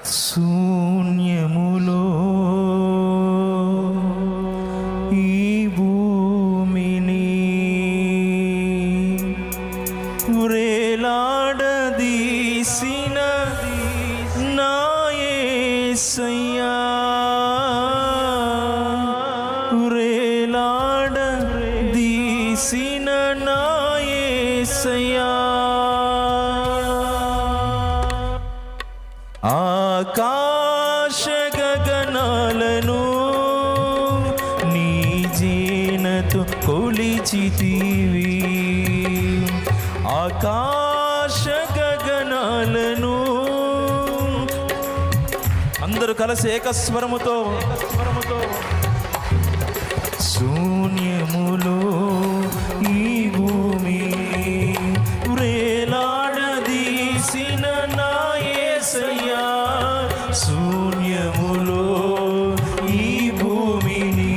శూన్యములో ఈ భూమిని వ్రేలాడదీసిన నా యేసయ్యా, వ్రేలాడదీసిన నా యేసయ్యా, ఆకాశ గగనాలను నీ జీనతో కొలిచితివి, ఆకాశ గగనాలను. అందరూ కలిసి ఏకస్వరముతో శూన్యములో ఈ భూమి వ్రేలాడదీసిన నా యేసయ్యా, శూన్యములో ఈ భూమిని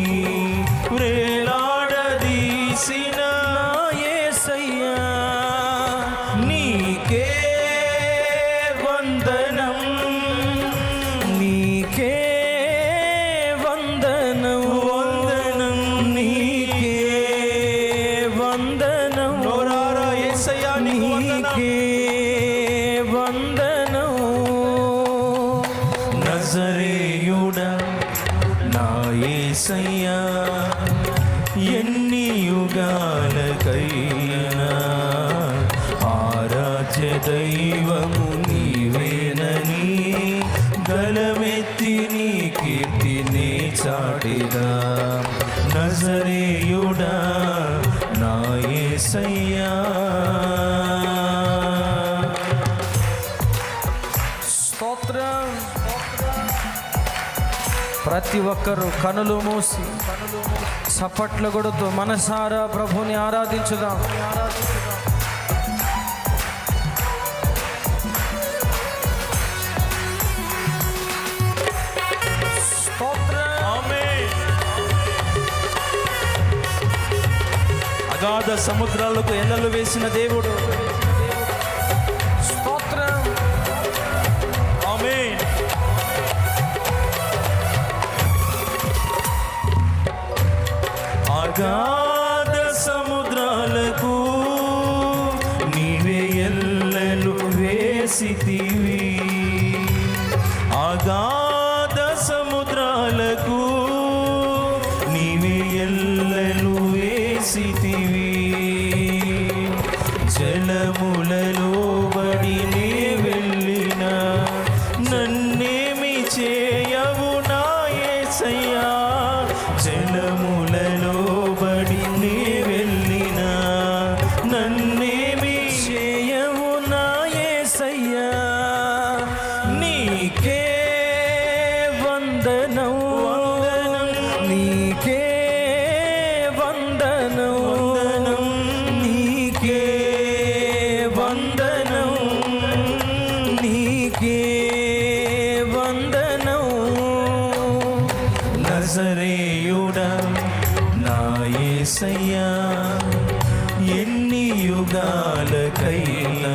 వ్రేలాడదీసిన నా యేసయ్యా, నీకే వందనం, నీకే వందనం, వందనం నీకే వందనం, నోరారా యేసయ్యా నీకే వందనం. నజరేయుడా నా యేసయ్యా, ఎన్ని యుగాలకైనా ఆరాధ్య దైవము నీవేనని గలమెత్తి నీ కీర్తిని చాటిదా. నజరేయుడా నా యేసయ్యా. స్తోత్రం. ప్రతి ఒక్కరూ కనులు మూసి చప్పట్లు కొడుతూ మనసారా ప్రభుని ఆరాధించుదాం. అగాధ సముద్రాలకు ఎల్లలు వేసిన దేవుడు. స్తోత్రం. ఆమేన్. అగాధ సముద్రాలకు నీవే ఎల్లలు వేసితివి, అగాధ సముద్రాలకు నీవే ఎల్లలు వేసితివి, జలములలో బడి నే వెళ్ళిన నన్నేమి చేయవు నా యేసయ్యా, జలములలో బడి నే వెళ్ళిన నన్నేమి చేయవు నా యేసయ్యా, నీకే వందనం, వందనం నీకే వందనం, వందనం నీకే వందనం, నీకే వందనం. నజరేయుడా నా యేసయ్యా, ఎన్ని యుగాలకైనా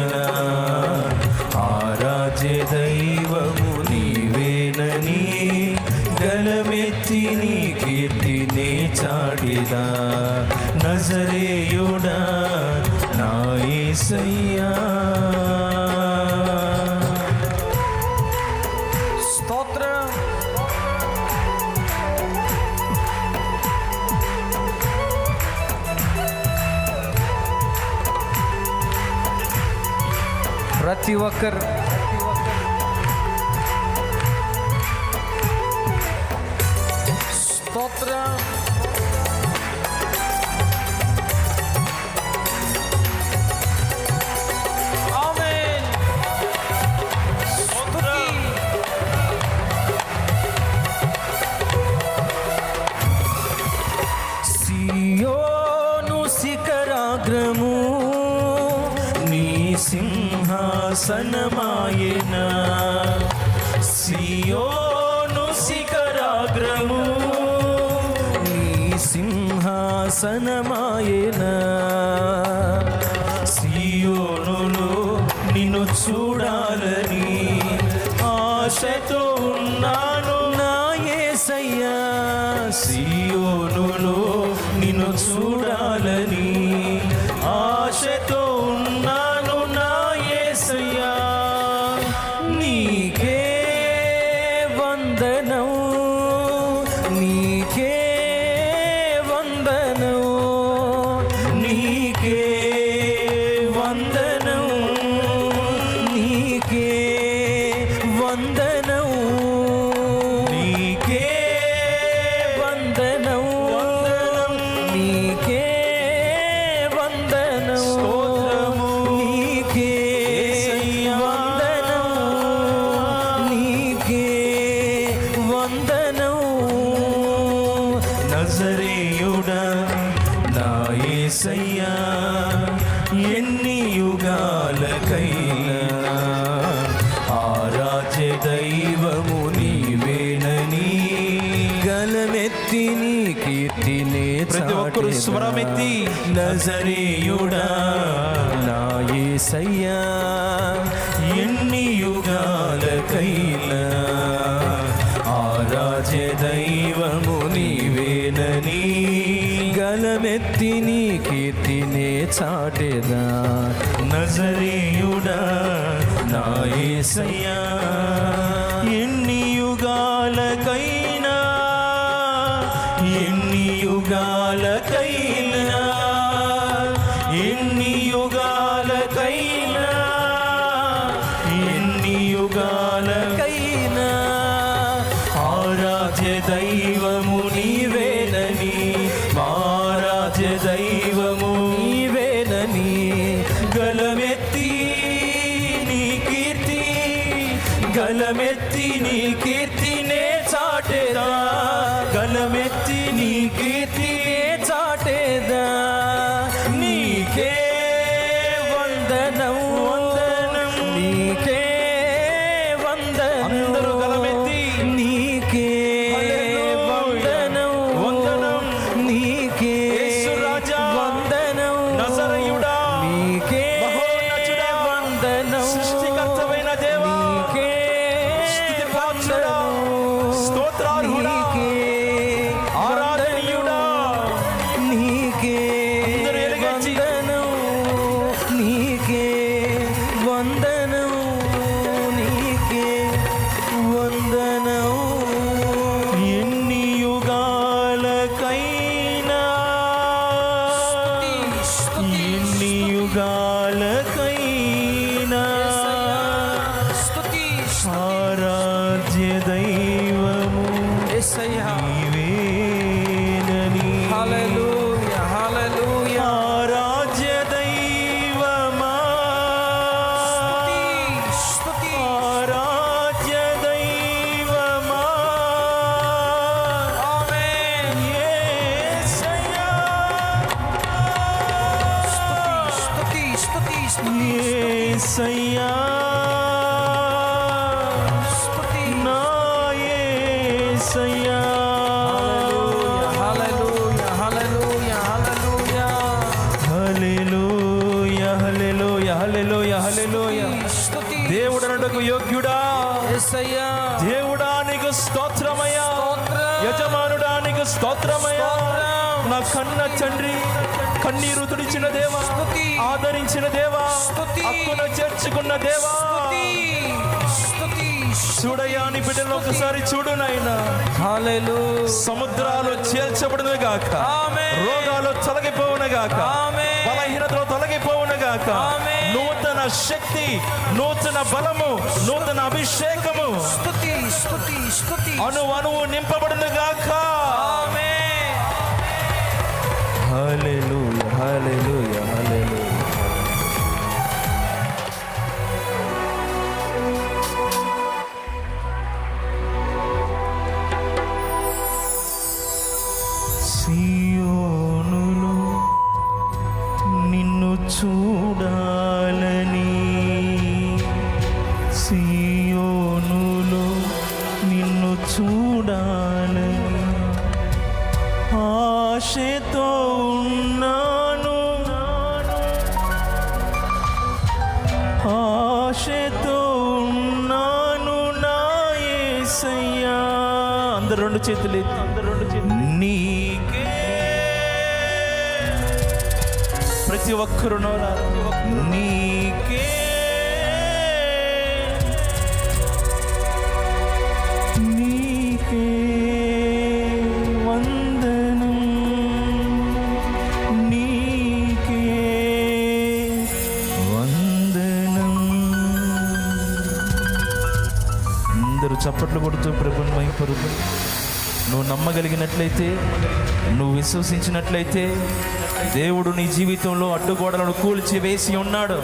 ఆరాధ్య దైవము నీవేనని గలమెత్తి నీ కీర్తిని చాటిదా. నజరేయుడా నా యేసయ్యా. స్తోత్రం. ప్రతి ఒక్కరు స్తోత్రం. ఆమేన్. స్తుతి. సియోను శిఖరాగ్రము నీ సింహాసనమాయెనా, సియోను శిఖరాగ్రము నీ సింహాసనమాయెనా, సియోనులో నిన్ను చూడాలని ఆశ ఆశతో ఉన్నాను నా యేసయ్యా సియోనులో నిన్ను చూడాలని ఆశతో ఉన్నాను నా యేసయ్యా నీకే వందనం నీకే వందనం నీకే వందనం నీకే వందనం నీకే వందనం నీకే వందనం నీకే వందనం నీకే వందనం నజరేయుడా నా యేసయ్యా ఎన్ని యుగాలకైనా ఆరాధ్య దైవము నీవేనని గలమెత్తి నీ కీర్తినే ప్రతి ఒక్కరు స్వరమెత్తి నజరేయుడా నా యేసయ్యా ఎన్ని యుగాలకైనా ఆరాధ్య దైవము నీవేనని గలమెత్తి నీ కీర్తినే చాటెదా నజరేయుడా నా యేసయ్యా ఎన్ని యుగాలకైనా ఎన్ని యుగాలకైనా ఎన్ని యుగాలకైనా ఎన్ని యుగాలకైనా ఆరాధ్య దైవము నీవేనని ఆరాధ్య దైవము నీవేనని గలమెత్తి నీ కీర్తి గలమెత్తి నీ కీర్తినే చాటేదా గలమెత్తి నీ కీర్తినే చాటేదా నీకే వందనం వందనం నీకే వందనం అందరూ గలమెత్తి నీకే వందనం వందనం నీకే యేసురాజా వందనం నజరేయుడా నీకే మహోన్నతుడా వందనం సృష్టికర్తవైన దేవా నీకే స్తుతిపాత్రుడా స్తోత్రార్హుడా నీకే ఆరాధనీయుడా నీకే వందనం నీకే వందనం నీకే వందనం ఎన్ని యుగాలకైనా ఎన్ని యుగాలకైనా ఆరాధ్య దైవము నీవేనని హల్లెలూయా హల్లెలూయా ఆరాధ్య దైవమా స్తుతి ఆరాధ్య దైవమా ఆమేన్ యేసయ్యా స్తుతి స్తుతి యేసయ్యా స్తుతి నా యేసయ్యా హల్లెలూయా హల్లెలూయా హల్లెలూయా హల్లెలూయా హల్లెలూయా హల్లెలూయా హల్లెలూయా స్తుతి దేవుడనటకు యోగ్యుడా యేసయ్యా దేవుడా నీకు స్తోత్రమయ్యా స్తోత్రం యజమానుడా నీకు స్తోత్రమయ్యా స్తోత్రం. నా కన్న తండ్రి కన్నీరు తుడిచిన దేవా స్తుతి. ఆదరించిన దేవా స్తుతి. హక్కున చేర్చుకున్న దేవా స్తుతి స్తుతి చూడయ్యా నీ బిడ్డలు ఒకసారి చూడు నాయనా హల్లెలూయా సముద్రాలు చేల్చబడును గాక ఆమేన్. రోగాలు తొలగిపోవును గాక ఆమేన్. బలహీనతలు తొలగిపోవును గాక ఆమేన్. నూతన శక్తి నూతన బలము నూతన అభిషేకము స్తుతి స్తుతి స్తుతి అణువు నింపబడును గాక ఆమేన్ హల్లెలూయా హల్లెలూయా హల్లెలూయా సియోనులో నిన్ను చూడాలని సియోనులో నిన్ను చూడాలని ఆశతో ఉన్నాను ఆశతో ఉన్నాను నా అందరు రెండు చేతులు నీకే ప్రతి ఒక్కరు నీకే నీకే వందనం నీకే వందనం. అందరూ చప్పట్లు కొడుతూ ప్రభుని మహిమపరుతూ, నువ్వు నమ్మగలిగినట్లయితే, నువ్వు విశ్వసించినట్లయితే దేవుడు నీ జీవితంలో అడ్డుగోడలను కూల్చి వేసి ఉన్నాడు.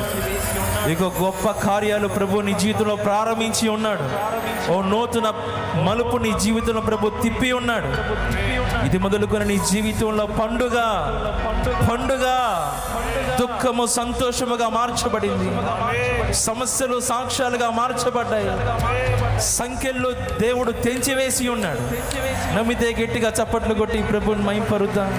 ఇక గొప్ప కార్యాలు ప్రభు నీ జీవితంలో ప్రారంభించి ఉన్నాడు. ఓ నూతన మలుపు నీ జీవితంలో ప్రభు తిప్పి ఉన్నాడు. ఇది మొదలుకొని నీ జీవితంలో పండుగ పండుగ, దుఃఖము సంతోషముగా మార్చబడింది. సమస్యలు సాక్ష్యాలుగా మార్చబడ్డాయి. సంఖ్యల్లో దేవుడు తెంచివేసి ఉన్నాడు. నమ్మితే గట్టిగా చప్పట్లు కొట్టి ప్రభుని మహిమపరుద్దాం.